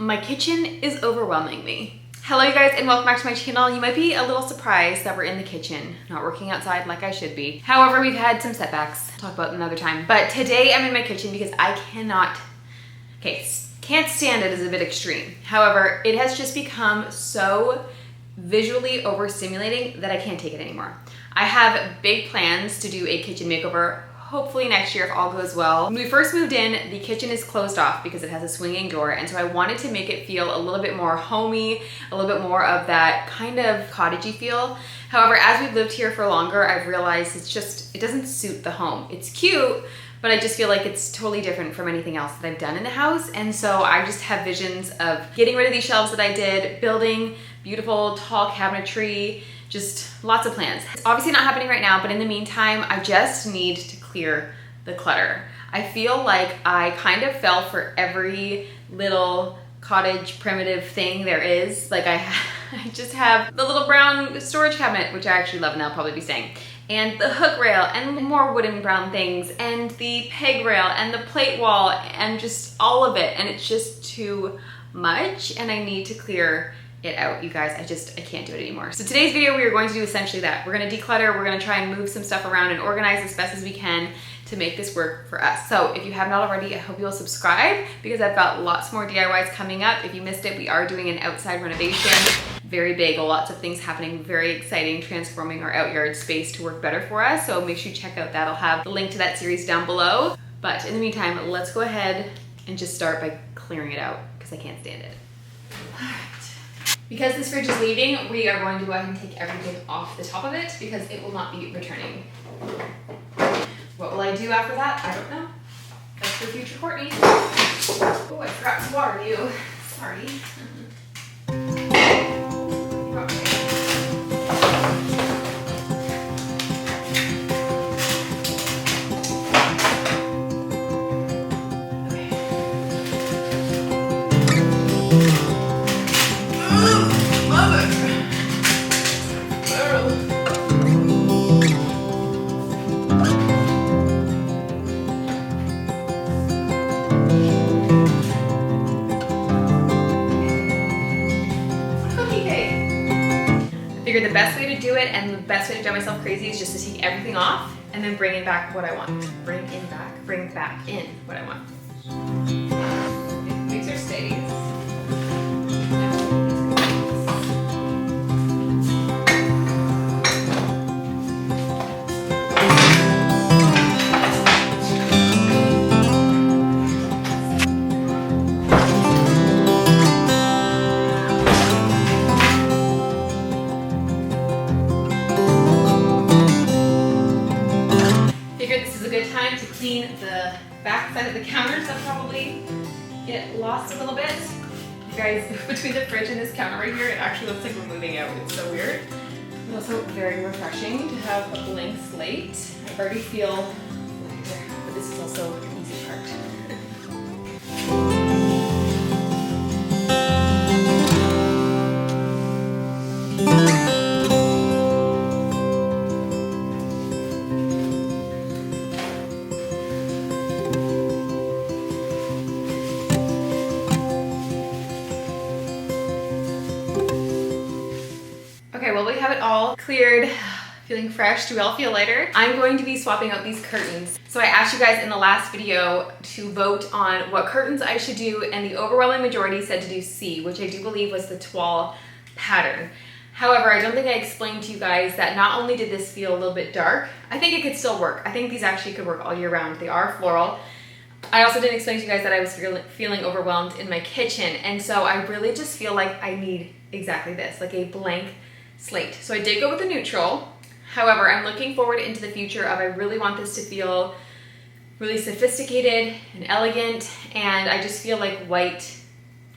My kitchen is overwhelming me. Hello you guys and welcome back to my channel. You might be a little surprised that we're in the kitchen, not working outside like I should be. However, we've had some setbacks. I'll talk about another time. But today I'm in my kitchen because I can't stand it is a bit extreme. However, it has just become so visually overstimulating that I can't take it anymore. I have big plans to do a kitchen makeover, hopefully next year if all goes well. When we first moved in, the kitchen is closed off because it has a swinging door, and so I wanted to make it feel a little bit more homey, a little bit more of that kind of cottagey feel. However, as we've lived here for longer, I've realized it doesn't suit the home. It's cute, but I just feel like it's totally different from anything else that I've done in the house. And so I just have visions of getting rid of these shelves that I did, building beautiful tall cabinetry, just lots of plans. It's obviously not happening right now, but in the meantime, I just need to clear the clutter. I feel like I kind of fell for every little cottage primitive thing there is. Like I just have the little brown storage cabinet, which I actually love and I'll probably be staying, and the hook rail and more wooden brown things and the peg rail and the plate wall and just all of it. And it's just too much and I need to clear it out, you guys. I can't do it anymore. So today's video, we are going to do essentially that. We're gonna declutter, we're gonna try and move some stuff around and organize as best as we can to make this work for us. So if you have not already, I hope you'll subscribe because I've got lots more DIYs coming up. If you missed it, we are doing an outside renovation. Very big, lots of things happening, very exciting, transforming our outyard space to work better for us. So make sure you check out that. I'll have the link to that series down below. But in the meantime, let's go ahead and just start by clearing it out because I can't stand it. Because this fridge is leaving, we are going to go ahead and take everything off the top of it because it will not be returning. What will I do after that? I don't know. That's for future Courtney. Oh, I forgot to water you. Sorry. The best way to do it and the best way to drive myself crazy is just to take everything off and then bring in back what I want. Bring back in what I want. Mixer stays. The back side of the counters that probably get lost a little bit. You guys, between the fridge and this counter right here, it actually looks like we're moving out. It's so weird. It's also very refreshing to have a blank slate. I already feel lighter, but this is also the easy part. Okay, well, we have it all cleared, feeling fresh. Do we all feel lighter? I'm going to be swapping out these curtains. So I asked you guys in the last video to vote on what curtains I should do, and the overwhelming majority said to do C, which I do believe was the toile pattern. However, I don't think I explained to you guys that not only did this feel a little bit dark, I think it could still work. I think these actually could work all year round. They are floral. I also didn't explain to you guys that I was feeling overwhelmed in my kitchen, and so I really just feel like I need exactly this, like a blank slate. So I did go with a neutral. However, I'm looking forward into the future of I really want this to feel really sophisticated and elegant, and I just feel like white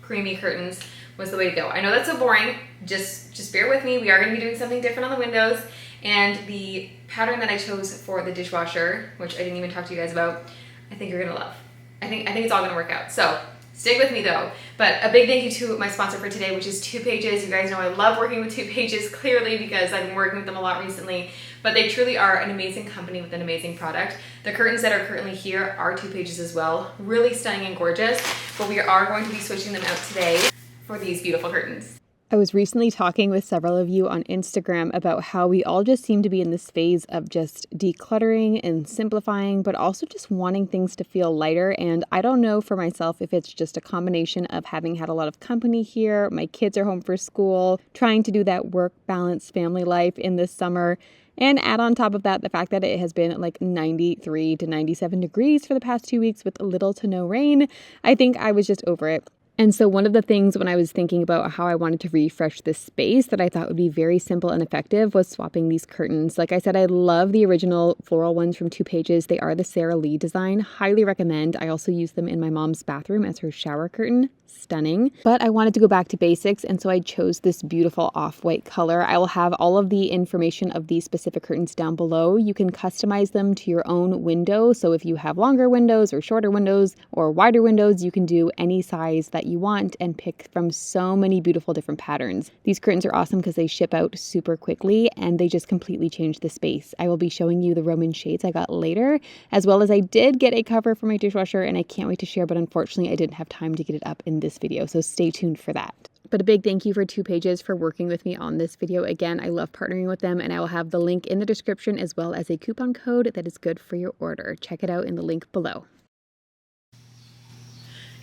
creamy curtains was the way to go. I know that's so boring. Just bear with me. We are going to be doing something different on the windows, and the pattern that I chose for the dishwasher, which I didn't even talk to you guys about, I think you're going to love. I think it's all going to work out. So Stick with me though. But a big thank you to my sponsor for today, which is TWOPAGES. You guys know I love working with TWOPAGES clearly because I've been working with them a lot recently. but they truly are an amazing company with an amazing product. The curtains that are currently here are TWOPAGES as well. Really stunning and gorgeous, but we are going to be switching them out today for these beautiful curtains. I was recently talking with several of you on Instagram about how we all just seem to be in this phase of just decluttering and simplifying, but also just wanting things to feel lighter. And I don't know for myself if it's just a combination of having had a lot of company here, my kids are home for school, trying to do that work balance family life in this summer. And add on top of that, the fact that it has been like 93 to 97 degrees for the past 2 weeks with little to no rain. I think I was just over it. And so one of the things when I was thinking about how I wanted to refresh this space that I thought would be very simple and effective was swapping these curtains. Like I said, I love the original floral ones from TWOPAGES. They are the Sara Lee design. Highly recommend. I also use them in my mom's bathroom as her shower curtain. Stunning. But I wanted to go back to basics, and so I chose this beautiful off-white color. I will have all of the information of these specific curtains down below. You can customize them to your own window. So if you have longer windows or shorter windows or wider windows, you can do any size that you want and pick from so many beautiful different patterns. These curtains are awesome because they ship out super quickly and they just completely change the space. I will be showing you the Roman shades I got later, as well as I did get a cover for my dishwasher and I can't wait to share, but unfortunately I didn't have time to get it up in this video, so stay tuned for that. But a big thank you for TWOPAGES for working with me on this video. Again, I love partnering with them, and I will have the link in the description as well as a coupon code that is good for your order. Check it out in the link below.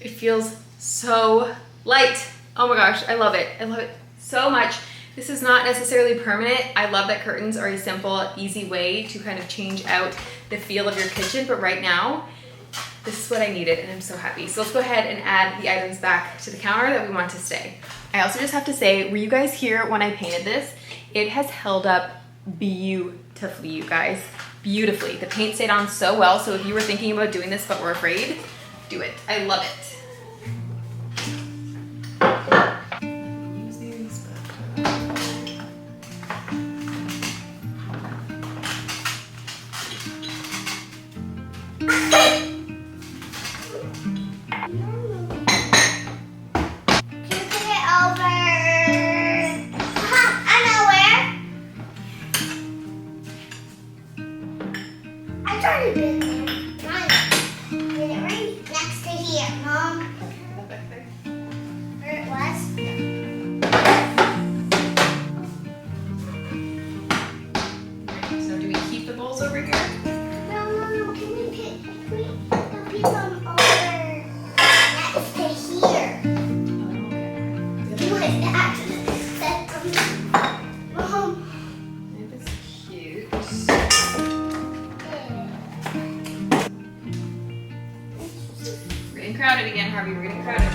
It feels so light. Oh my gosh, I love it. I love it so much. This is not necessarily permanent. I love that curtains are a simple, easy way to kind of change out the feel of your kitchen, but right now, this is what I needed and I'm so happy. So let's go ahead and add the items back to the counter that we want to stay. I also just have to say, were you guys here when I painted this? It has held up beautifully, you guys. Beautifully. The paint stayed on so well, so if you were thinking about doing this but were afraid, do it. I love it. Crowded again, Harvey. We're getting crowded.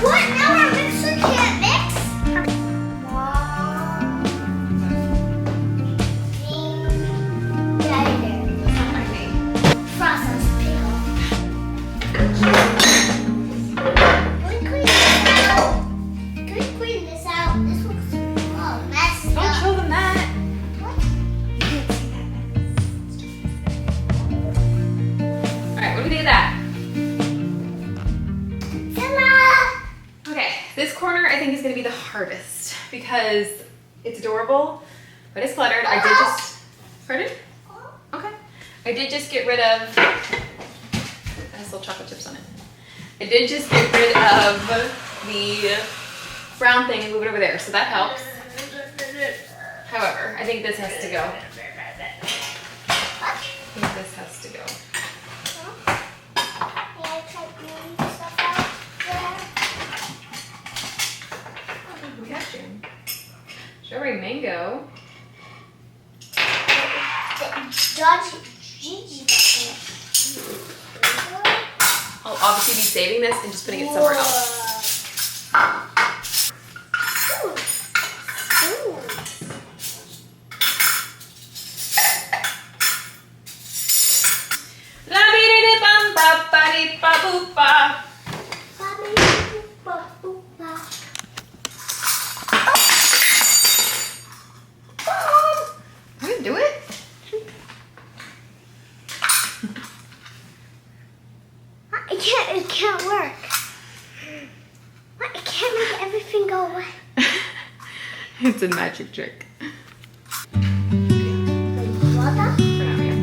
What? Now our mixer can't mix? Process pickle. Can we clean this out? This looks messed up. Don't show them that. That. Okay, this corner I think is going to be the hardest because it's adorable, but it's cluttered. I did just, pardon? Okay. I did just get rid of, it has little chocolate chips on it. I did just get rid of the brown thing and move it over there, so that helps. However, I think this has to go. I think this has to go. Strawberry mango. I'll obviously be saving this and just putting it somewhere else. La bi di bum ba ba di ba boop ba. Do it? It can't work. I can't make everything go away. It's a magic trick. Water? For now, yeah.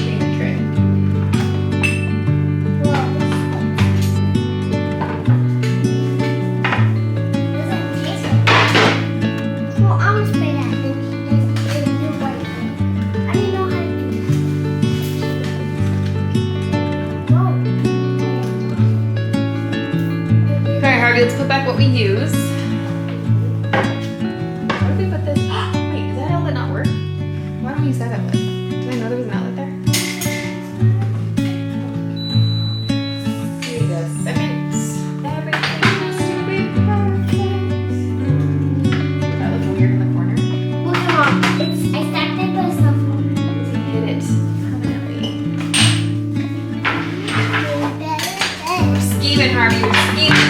Being a trick. Doesn't taste like that. Well, I'm gonna spray that and you wipe it. I didn't know how to do that. Alright, Harvey, let's put back what we use. Where did we put this? Wait, does that outlet not work? Why don't we use that outlet? Did I know there was an outlet there? Wait a second. Everything has to be perfect. That look weird in the corner. Well, come on. I stacked it by stuff. Hit it permanently. We're scheming, Harvey. We're scheming.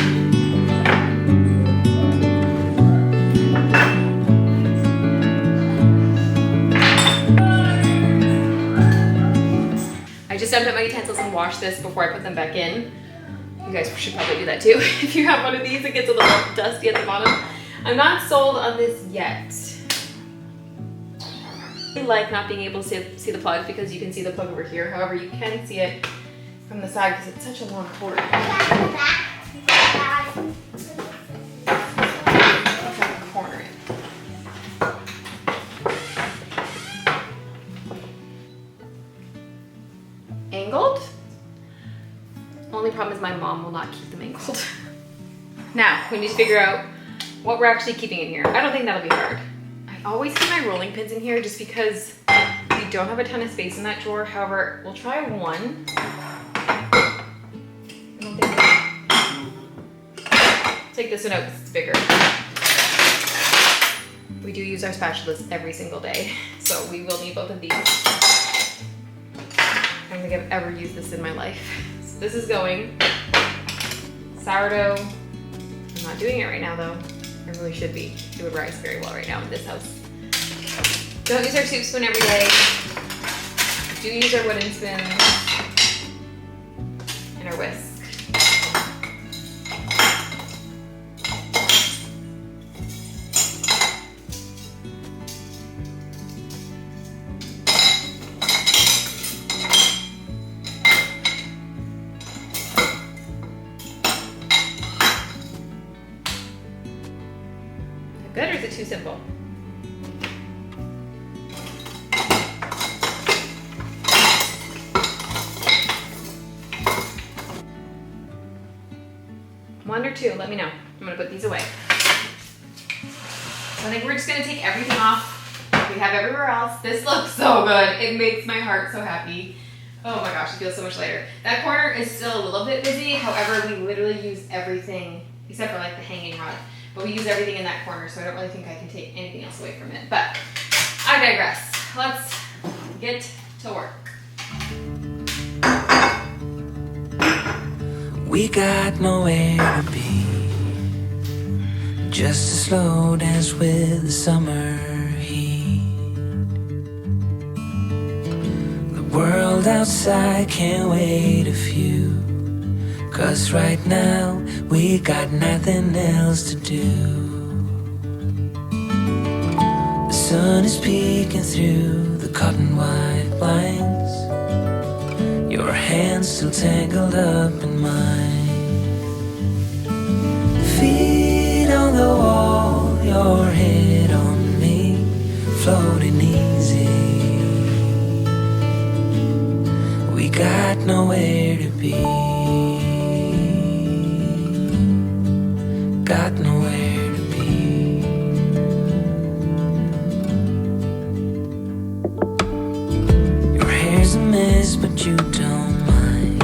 I just dumped out my utensils and washed this before I put them back in. You guys should probably do that too. If you have one of these, it gets a little dusty at the bottom. I'm not sold on this yet. I like not being able to see the plug because you can see the plug over here. However, you can see it from the side because it's such a long cord. Corner it. Angled? Only problem is my mom will not keep them angled. Now, we need to figure out what we're actually keeping in here. I don't think that'll be hard. I always keep my rolling pins in here just because we don't have a ton of space in that drawer. However, we'll try one. I don't think take this one out because it's bigger. We do use our spatulas every single day, so we will need both of these. I don't think I've ever used this in my life. So this is going. Sourdough. I'm not doing it right now though. I really should be. It would rise very well right now in this house. Don't use our soup spoon every day. Do use our wooden spoons and our whisk. Good, or is it too simple? One or two, let me know. I'm gonna put these away. So I think we're just gonna take everything off we have everywhere else. This looks so good. It makes my heart so happy. Oh my gosh, it feels so much lighter. That corner is still a little bit busy. However, we literally use everything except for like the hanging rod. But we use everything in that corner, so I don't really think I can take anything else away from it. But I digress. Let's get to work. We got nowhere to be, just a slow dance with the summer heat. The world outside can't wait a few, 'cause right now we got nothing else to do. The sun is peeking through the cotton white blinds, your hands still tangled up in mine. Feet on the wall, your head on me, floating easy. We got nowhere to be, got nowhere to be. Your hair's a mess, but you don't mind.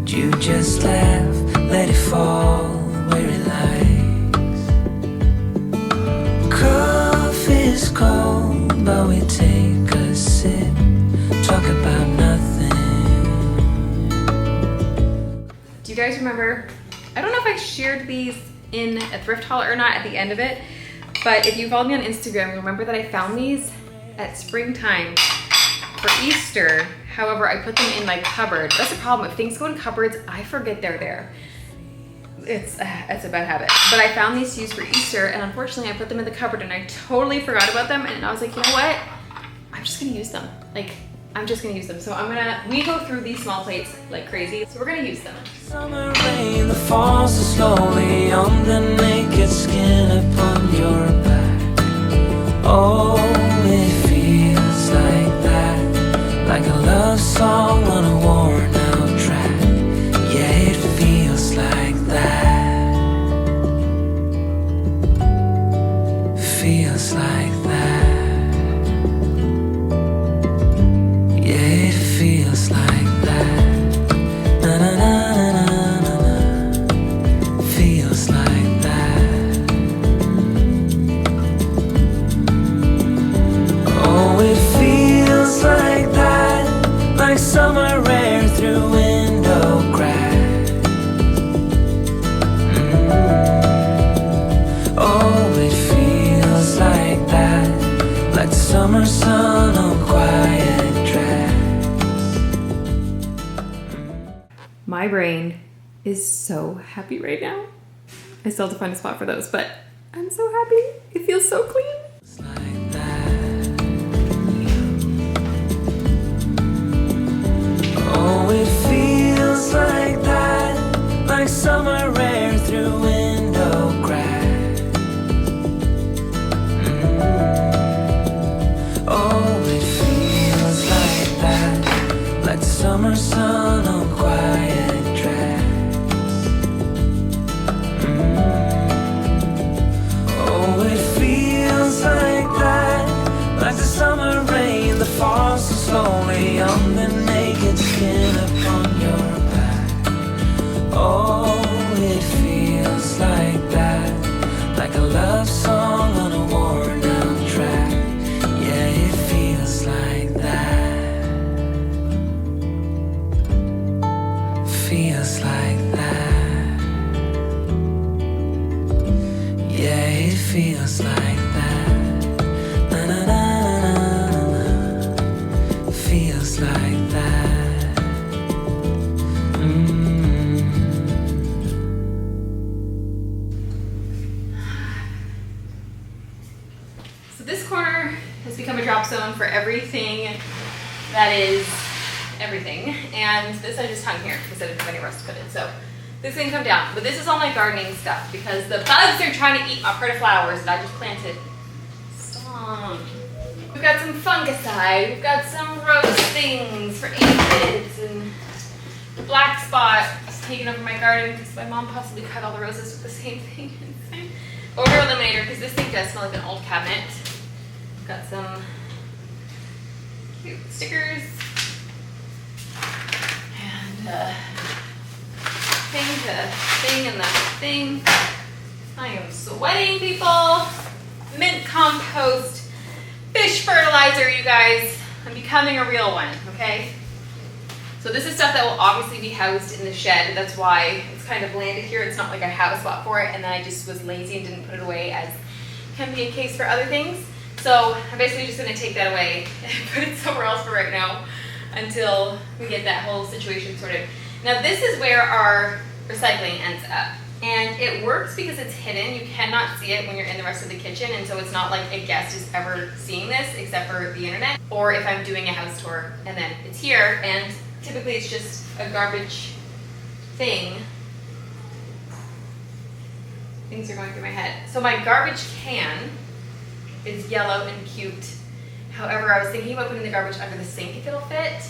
You just laugh, let it fall where it likes. Coffee's cold, but we take a sip, talk about nothing. Do you guys remember? I don't know if I shared these in a thrift haul or not at the end of it, but if you follow me on Instagram, you'll remember that I found these at springtime for Easter. However, I put them in my cupboard. That's the problem. If things go in cupboards, I forget they're there. It's a bad habit. But I found these to use for Easter, and unfortunately I put them in the cupboard and I totally forgot about them, and I was like, you know what? I'm just gonna use them. Like, I'm just gonna use them. So we go through these small plates like crazy, so we're gonna use them. Summer rain that falls so slowly on the naked skin upon your back. Oh, it feels like that, like a love song on a worn out track. Yeah, it feels like that. Feels like that. Yeah, it feels like that. Na na na na na na. Feels like that. Oh, it feels like that, like summer air through window crack. Oh, it feels like that, like the summer sun on quiet tracks. My brain is so happy right now. I still have to find a spot for those, but I'm so happy. It feels so clean. It's like that. Oh, it feels like that, like summer air through window crack. Oh, it feels like that, like the summer sun on quiet tracks. Oh, it feels like that, like the summer rain that falls so slowly on the naked skin upon your back. Oh, it feels like that, like a love song on a worn out track. Yeah, it feels like that. Feels like that. Yeah, it feels like that. Na na na na na. Feels like that. So this corner has become a drop zone for everything that is everything. And this I just hung here because I didn't have anywhere else to put it. So this can come down. But this is all my gardening stuff because the bugs are trying to eat my pretty flowers that I just planted. Stop. We've got some fungicide. We've got some rose things for aphids, and the black spot is taking over my garden because my mom possibly cut all the roses with the same thing. Odor eliminator, because this thing does smell like an old cabinet. We've got some cute stickers. And thing and the thing. I am sweating, people. Mint compost, fish fertilizer, you guys. I'm becoming a real one, okay? So this is stuff that will obviously be housed in the shed. That's why it's kind of landed here. It's not like I have a spot for it, and then I just was lazy and didn't put it away as can be a case for other things. So I'm basically just gonna take that away and put it somewhere else for right now until we get that whole situation sorted. Now this is where our recycling ends up. And it works because it's hidden. You cannot see it when you're in the rest of the kitchen, and so it's not like a guest is ever seeing this except for the internet, or if I'm doing a house tour and then it's here, and typically it's just a garbage thing. Things are going through my head. So my garbage can is yellow and cute. However, I was thinking about putting the garbage under the sink if it'll fit.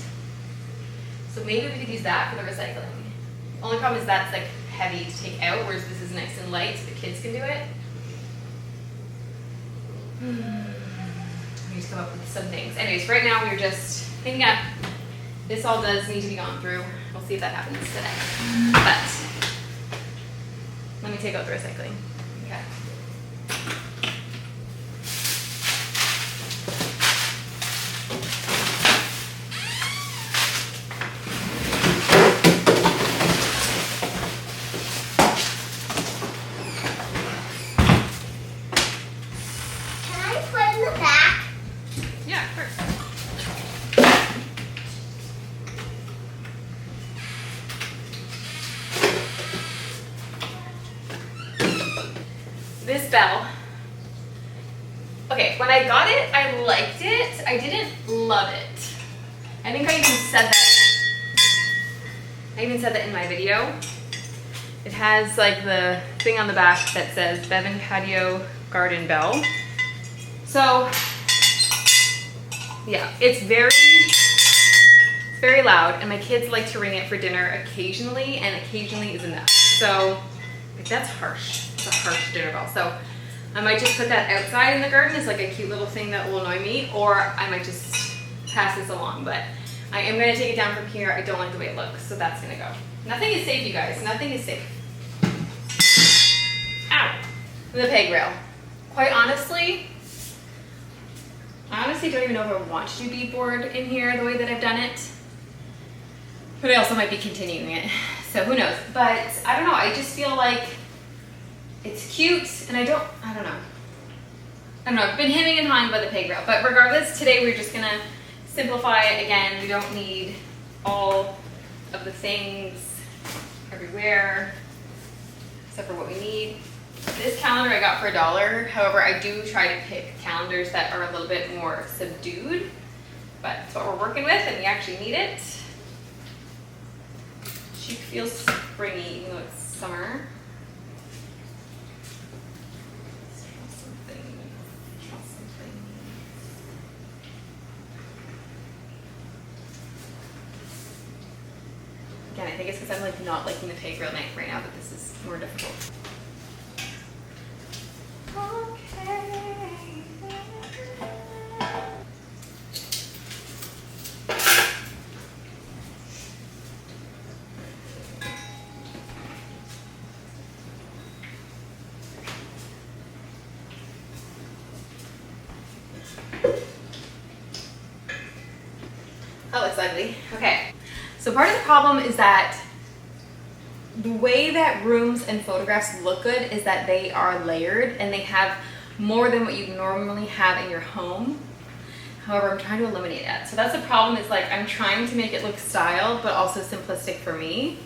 So maybe we could use that for the recycling. Only problem is that's like heavy to take out, whereas this is nice and light so the kids can do it. We just come up with some things. Anyways, right now we're just cleaning up. This all does need to be gone through. We'll see if that happens today. But let me take out the recycling. Okay. this bell. Okay, when I got it, I liked it. I didn't love it. I think I even said that in my video. It has like the thing on the back that says Bevan Patio Garden Bell. So yeah, it's very loud, and my kids like to ring it for dinner occasionally, and occasionally is enough. So like, that's harsh. It's a harsh dinner bell. So I might just put that outside in the garden as like a cute little thing that will annoy me, or I might just pass this along. But I am gonna take it down from here. I don't like the way it looks, so that's gonna go. Nothing is safe, you guys. Nothing is safe. Ow! The peg rail. Quite honestly, I honestly don't even know if I want to do beadboard in here the way that I've done it. But I also might be continuing it, so who knows. But I don't know, I just feel like it's cute, and I don't know. I've been hemming and hawing by the peg rail. But regardless, today we're just gonna simplify it again. We don't need all of the things everywhere, except for what we need. This calendar I got for $1. However, I do try to pick calendars that are a little bit more subdued, but it's what we're working with, and we actually need it. She feels springy, even though it's summer. Again, I think it's because I'm like not liking the peg rail right now that this is more difficult. Okay. That looks ugly. Okay. So part of the problem is that the way that rooms and photographs look good is that they are layered and they have more than what you normally have in your home. However, I'm trying to eliminate that. So that's the problem, is like I'm trying to make it look styled but also simplistic for me.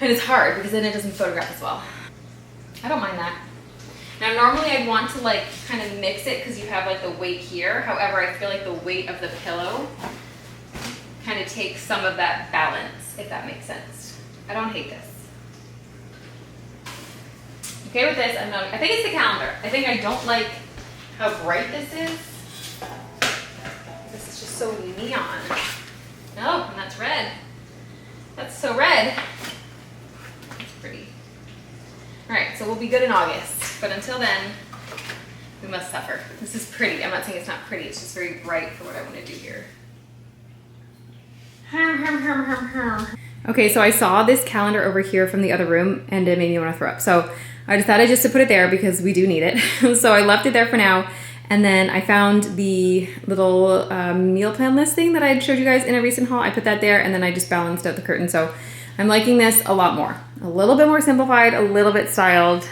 And it's hard because then it doesn't photograph as well. I don't mind that. Now normally I'd want to like kind of mix it because you have like the weight here. However, I feel like the weight of the pillow kind of takes some of that balance, if that makes sense. I don't hate this. Okay with this, I think it's the calendar. I think I don't like how bright this is. This is just so neon. No, and that's red. That's so red. That's pretty. All right, so we'll be good in August, but until then, we must suffer. This is pretty. I'm not saying it's not pretty, it's just very bright for what I want to do here. Okay, so I saw this calendar over here from the other room and it made me want to throw up. So I decided just to put it there because we do need it. So I left it there for now. And then I found the little meal plan list thing that I had showed you guys in a recent haul. I put that there and then I just balanced out the curtain. So I'm liking this a lot more. A little bit more simplified, a little bit styled,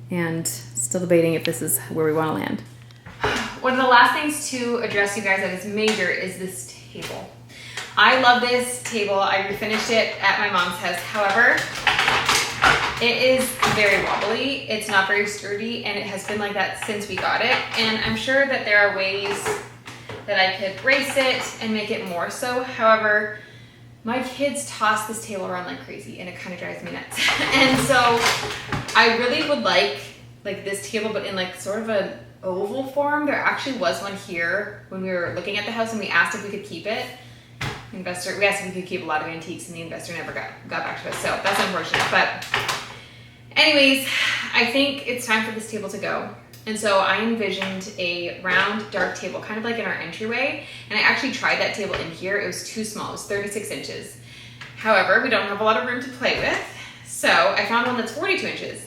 and still debating if this is where we want to land. One of the last things to address, you guys, that is major is this table. I love this table. I refinished it at my mom's house. However, it is very wobbly. It's not very sturdy, and it has been like that since we got it. And I'm sure that there are ways that I could brace it and make it more so. However, my kids toss this table around like crazy, and it kind of drives me nuts. And so I really would like this table, but in like sort of an oval form. There actually was one here when we were looking at the house, and we asked if we could keep it. We asked if we could keep a lot of antiques, and the investor never got back to us, so that's unfortunate. But anyways, I think it's time for this table to go. And so I envisioned a round, dark table, kind of like in our entryway. And I actually tried that table in here. It was too small. It was 36 inches. However, we don't have a lot of room to play with. So I found one that's 42 inches.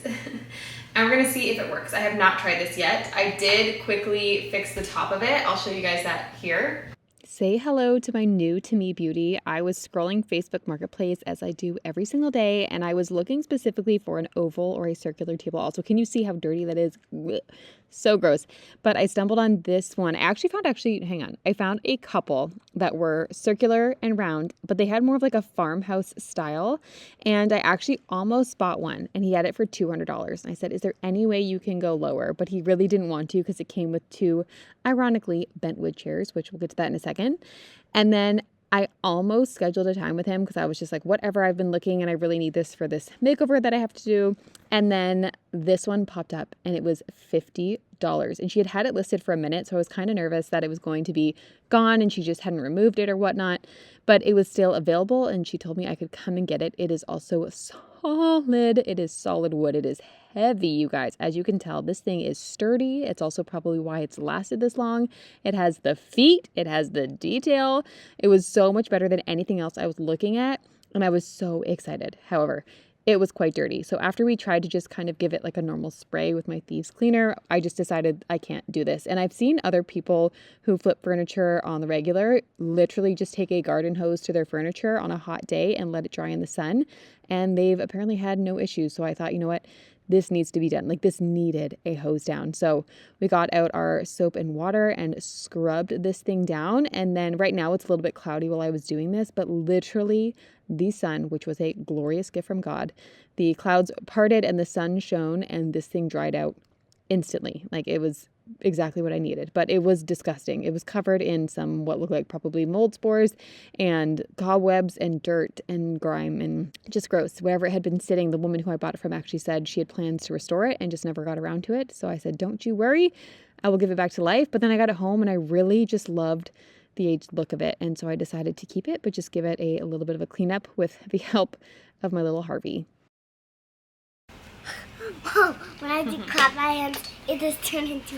And we're gonna see if it works. I have not tried this yet. I did quickly fix the top of it. I'll show you guys that here. Say hello to my new to me beauty. I was scrolling Facebook Marketplace as I do every single day, and I was looking specifically for an oval or a circular table. Also, can you see how dirty that is? So gross. But I stumbled on this one. I found a couple that were circular and round, but they had more of like a farmhouse style. And I actually almost bought one, and he had it for $200. And I said, is there any way you can go lower? But he really didn't want to because it came with two, ironically, bentwood chairs, which we'll get to that in a second. And then I almost scheduled a time with him because I was just like, whatever, I've been looking and I really need this for this makeover that I have to do. And then this one popped up and it was $50. And she had it listed for a minute. So I was kind of nervous that it was going to be gone and she just hadn't removed it or whatnot. But it was still available and she told me I could come and get it. It is also solid. It is solid wood. It is heavy, you guys. As you can tell, this thing is sturdy. It's also probably why it's lasted this long. It has the feet. It has the detail. It was so much better than anything else I was looking at, and I was so excited. However, it was quite dirty. So after we tried to just kind of give it like a normal spray with my thieves cleaner, I just decided I can't do this. And I've seen other people who flip furniture on the regular literally just take a garden hose to their furniture on a hot day and let it dry in the sun. And they've apparently had no issues. So I thought, you know what? This needs to be done. Like, this needed a hose down. So we got out our soap and water and scrubbed this thing down. And then right now it's a little bit cloudy while I was doing this, but literally the sun, which was a glorious gift from God, the clouds parted and the sun shone and this thing dried out instantly. Like, it was exactly what I needed, but it was disgusting. It was covered in some what looked like probably mold spores and cobwebs and dirt and grime and just gross. Wherever it had been sitting, the woman who I bought it from actually said she had plans to restore it and just never got around to it. So I said, don't you worry, I will give it back to life. But then I got it home and I really just loved the aged look of it. And so I decided to keep it, but just give it a little bit of a cleanup with the help of my little Harvey. When I do clap my hands, it just turned into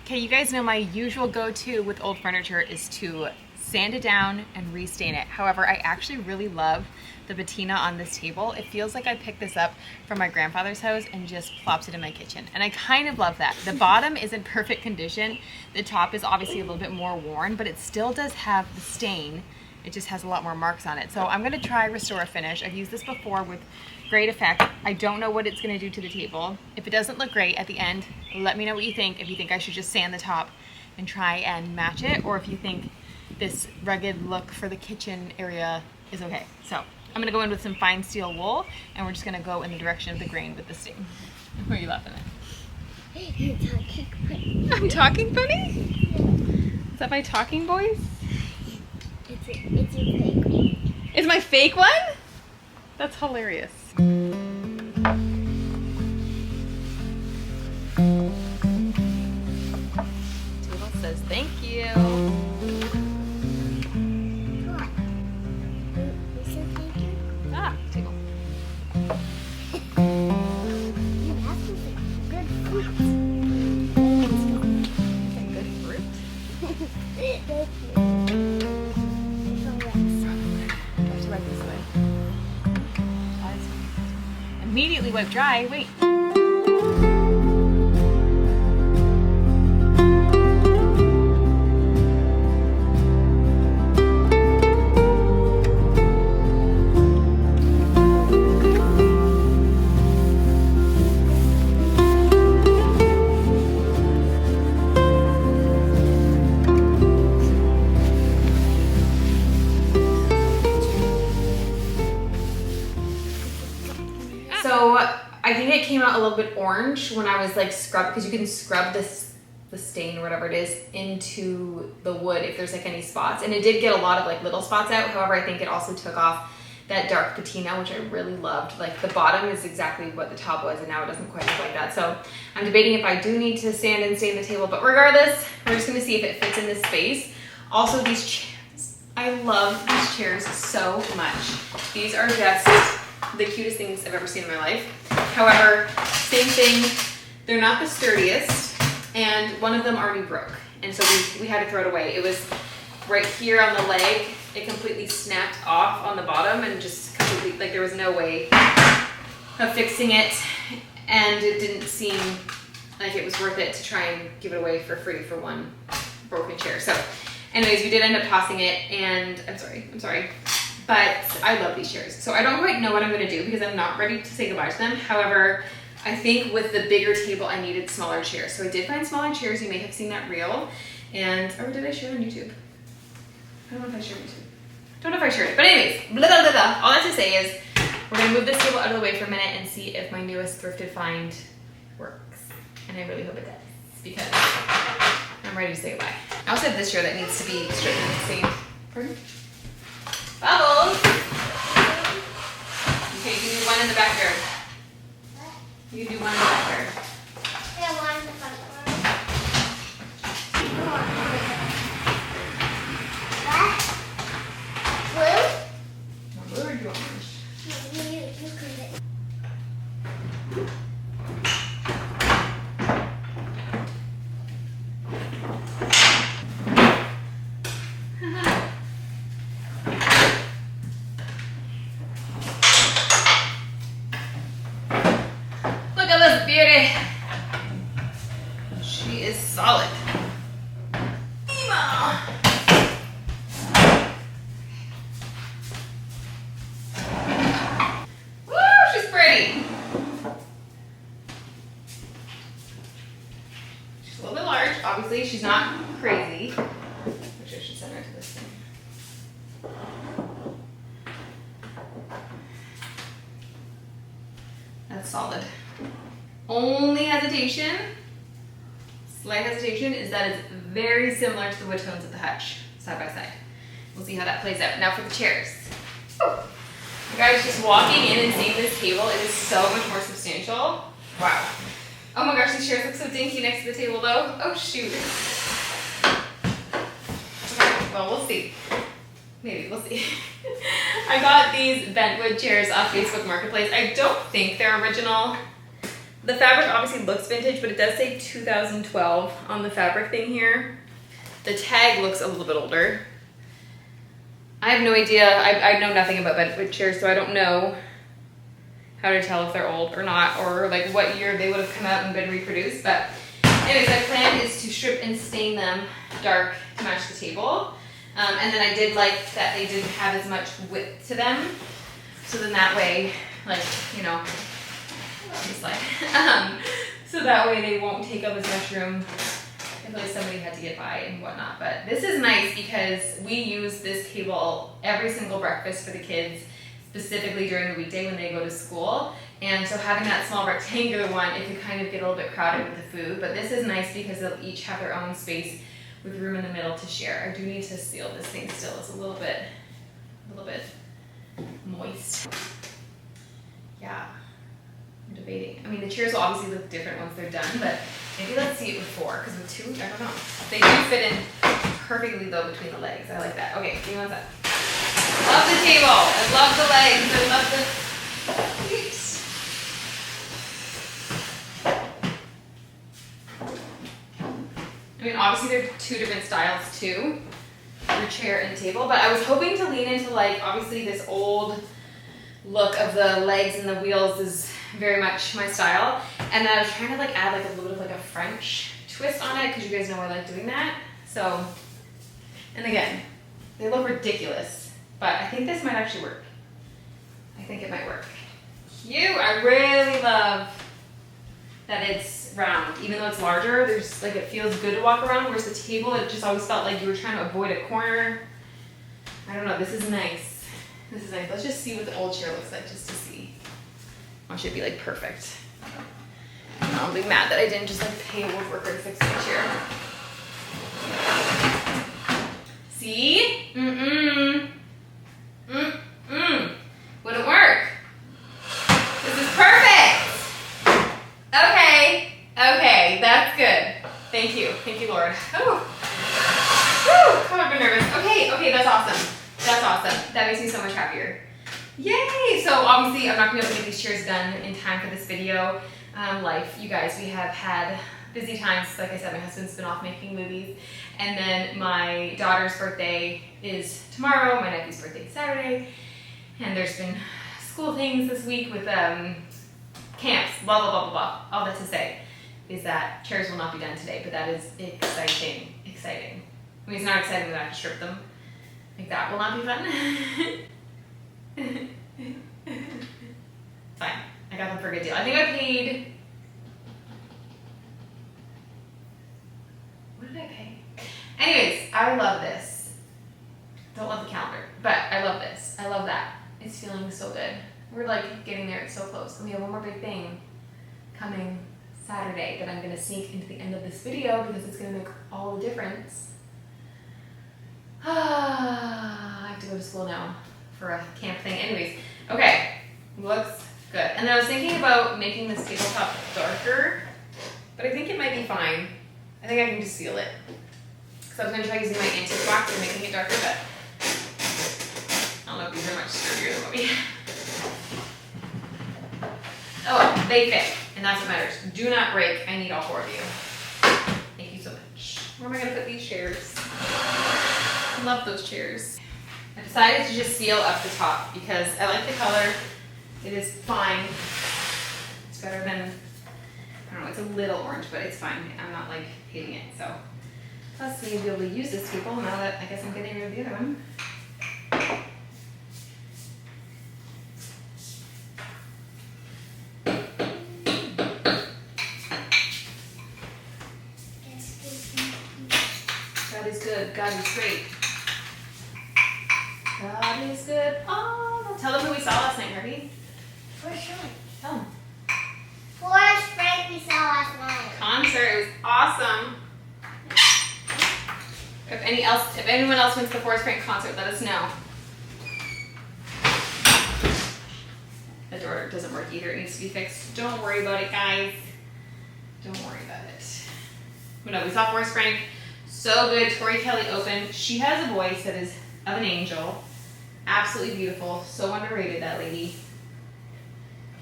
Okay, you guys know my usual go-to with old furniture is to sand it down and restain it. However, I actually really love the patina on this table. It feels like I picked this up from my grandfather's house and just plopped it in my kitchen. And I kind of love that. The bottom is in perfect condition. The top is obviously a little bit more worn, but it still does have the stain. It just has a lot more marks on it. So I'm gonna try Restore Finish. I've used this before with great effect. I don't know what it's gonna do to the table. If it doesn't look great at the end, let me know what you think. If you think I should just sand the top and try and match it, or if you think this rugged look for the kitchen area is okay. So I'm gonna go in with some fine steel wool and we're just gonna go in the direction of the grain with the stain. What are you laughing at? I'm talking funny? Is that my talking voice? It's your fake one. It's my fake one? That's hilarious. Table says thank you. What? You said thank you? Ah, table. You asked me for good fruit. Good fruit. Thank you. I have to wipe this away. Immediately wipe dry. Wait. So I think it came out a little bit orange when I was like scrub, because you can scrub the stain or whatever it is into the wood if there's like any spots, and it did get a lot of like little spots out. However, I think it also took off that dark patina, which I really loved. Like the bottom is exactly what the top was, and now it doesn't quite look like that. So I'm debating if I do need to sand and stain the table, but regardless, we're just gonna see if it fits in this space. Also, these chairs, I love these chairs so much. These are just the cutest things I've ever seen in my life. However, same thing, they're not the sturdiest, and one of them already broke. And so we had to throw it away. It was right here on the leg. It completely snapped off on the bottom and just completely, like there was no way of fixing it. And it didn't seem like it was worth it to try and give it away for free for one broken chair. So anyways, we did end up tossing it, and I'm sorry. But I love these chairs. So I don't quite know what I'm gonna do because I'm not ready to say goodbye to them. However, I think with the bigger table, I needed smaller chairs. So I did find smaller chairs. You may have seen that reel. And, or did I share it on YouTube? I don't know if I shared it on YouTube. Don't know if I shared it. But anyways, blah, blah, blah, blah. All that to say is, we're gonna move this table out of the way for a minute and see if my newest thrifted find works. And I really hope it does, because I'm ready to say goodbye. I also have this chair that needs to be stripped in the same. Pardon? Bubbles! Okay, you can do one in the backyard. You can do one in the backyard. Yeah, one in the front. What? Blue? Blue or do you want orange? You could get. Look at this beauty. She is solid. Emo. Woo, she's pretty. She's a little bit large. Obviously, she's not crazy. Which I should send her to this thing. That's solid. Only hesitation, slight hesitation, is that it's very similar to the wood tones of the hutch, side by side. We'll see how that plays out. Now for the chairs. Whew. You guys, just walking in and seeing this table, it is so much more substantial. Wow. Oh my gosh, these chairs look so dinky next to the table though. Oh shoot. Okay, well, we'll see. Maybe, we'll see. I got these bentwood chairs off Facebook Marketplace. I don't think they're original. The fabric obviously looks vintage, but it does say 2012 on the fabric thing here. The tag looks a little bit older. I have no idea. I know nothing about bentwood chairs, so I don't know how to tell if they're old or not, or like what year they would have come out and been reproduced. But anyways, my plan is to strip and stain them dark to match the table. And then I did like that they didn't have as much width to them. So then that way, like, you know, just like, so that way they won't take up as much room if like somebody had to get by and whatnot. But this is nice because we use this table every single breakfast for the kids, specifically during the weekday when they go to school. And so having that small rectangular one, it could kind of get a little bit crowded with the food. But this is nice because they'll each have their own space with room in the middle to share. I do need to seal this thing still. It's a little bit moist. Yeah, I'm debating. I mean, the chairs will obviously look different once they're done, but maybe let's see it before, because with two, I don't know. They do fit in perfectly though between the legs. I like that. Okay, give me one sec. Love the table. I love the legs. I love the feet. I mean, obviously they're two different styles too, your chair and table, but I was hoping to lean into like, obviously this old look of the legs and the wheels is very much my style. And then I was trying to like add like a little bit of like a French twist on it, because you guys know I like doing that. So, and again, they look ridiculous, but I think this might actually work. I think it might work. Cute, I really love that it's round. Even though it's larger, there's like, it feels good to walk around, whereas the table, it just always felt like you were trying to avoid a corner. I don't know, this is nice. This is nice. Let's just see what the old chair looks like, just to see. Oh, it should be like perfect. I'll be mad that I didn't just like pay a woodworker to fix my chair. See? Wouldn't work. This is perfect. Okay, that's good. Thank you, Lord. Oh, whew, I've been nervous. Okay, that's awesome. That's awesome. That makes me so much happier. Yay! So obviously I'm not gonna be able to get these chairs done in time for this video. Life, you guys, we have had busy times. Like I said, my husband's been off making movies, and then my daughter's birthday is tomorrow, my nephew's birthday is Saturday, and there's been school things this week with camps, blah, blah, blah, blah, blah. All that to say is that chairs will not be done today, but that is exciting. I mean, it's not exciting that I have to strip them. Like, that will not be fun. Fine, I got them for a good deal. I think I paid What did I pay? Anyways, I love this. Don't love the calendar, but I love this. I love that. It's feeling so good. We're like getting there. It's so close. And we have one more big thing coming Saturday that I'm going to sneak into the end of this video because it's going to make all the difference. I have to go to school now for a camp thing. Anyways, okay, looks good. And then I was thinking about making this tabletop darker, but I think it might be fine. I think I can just seal it. So I was going to try using my antique box and making it darker, but I don't know if these are much sturdier than what we have. Oh, well, they fit, and that's what matters. Do not break. I need all 4 of you. Thank you so much. Where am I going to put these chairs? I love those chairs. I decided to just seal up the top because I like the color. It is fine. It's better than, I don't know, it's a little orange, but it's fine. I'm not like hating it, so. Plus, maybe we'll be able to use this, people, now that I guess I'm getting rid of the other one. God is good. God is great. God is good. Oh, tell them who we saw last night, Harvey. For sure. Tell them. Forest Frank we saw last night. Concert. It was awesome. If anyone else went to the Forest Frank concert, let us know. The door doesn't work either. It needs to be fixed. Don't worry about it, guys. Don't worry about it. But no, we saw Forest Frank. So good. Tori Kelly opened. She has a voice that is of an angel. Absolutely beautiful. So underrated, that lady.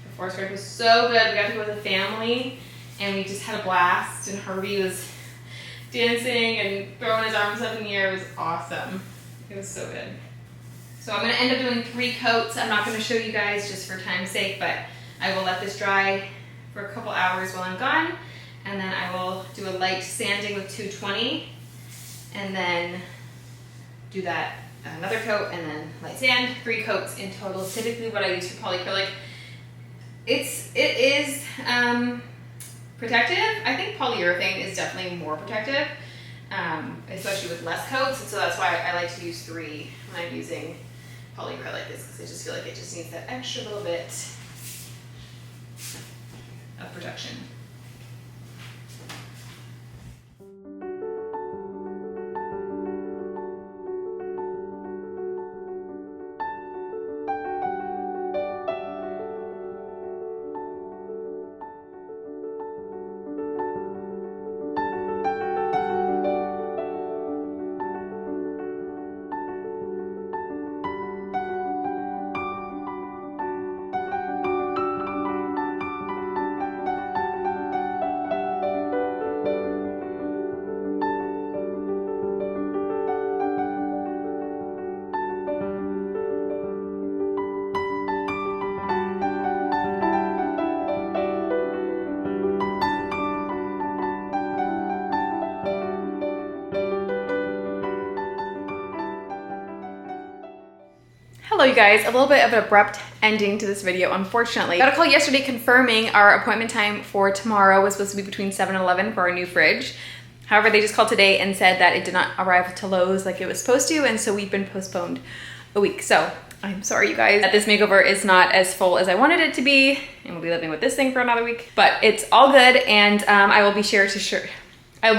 The Forest Frank was so good. We got to go with a family, and we just had a blast. And Herbie was dancing and throwing his arms up in the air. It was awesome. It was so good. So I'm going to end up doing 3 coats. I'm not going to show you guys just for time's sake, but I will let this dry for a couple hours while I'm gone, and then I will do a light sanding with 220, and then do that another coat, and then light sand. 3 coats in total. Typically what I use for polyacrylic. It is protective. I think polyurethane is definitely more protective, especially with less coats, and so that's why I like to use 3 when I'm using polyacrylic, is because I just feel like it just needs that extra little bit of protection. Hello you guys, a little bit of an abrupt ending to this video, unfortunately. Got a call yesterday confirming our appointment time for tomorrow was supposed to be between 7 and 11 for our new fridge. However, they just called today and said that it did not arrive to Lowe's like it was supposed to, and so we've been postponed a week. So I'm sorry you guys that this makeover is not as full as I wanted it to be, and we'll be living with this thing for another week. But it's all good, and I will be sure to share it. Oh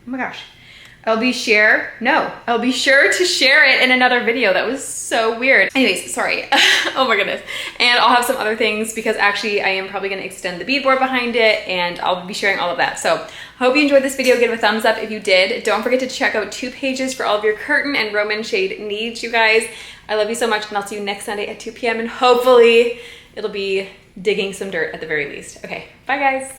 my gosh. I'll be sure to share it in another video. That was so weird. Anyways, sorry. Oh my goodness. And I'll have some other things because actually I am probably gonna extend the beadboard behind it, and I'll be sharing all of that. So hope you enjoyed this video. Give it a thumbs up if you did. Don't forget to check out TWOPAGES for all of your curtain and Roman shade needs, you guys. I love you so much, and I'll see you next Sunday at 2 p.m. and hopefully it'll be digging some dirt at the very least. Okay, bye guys.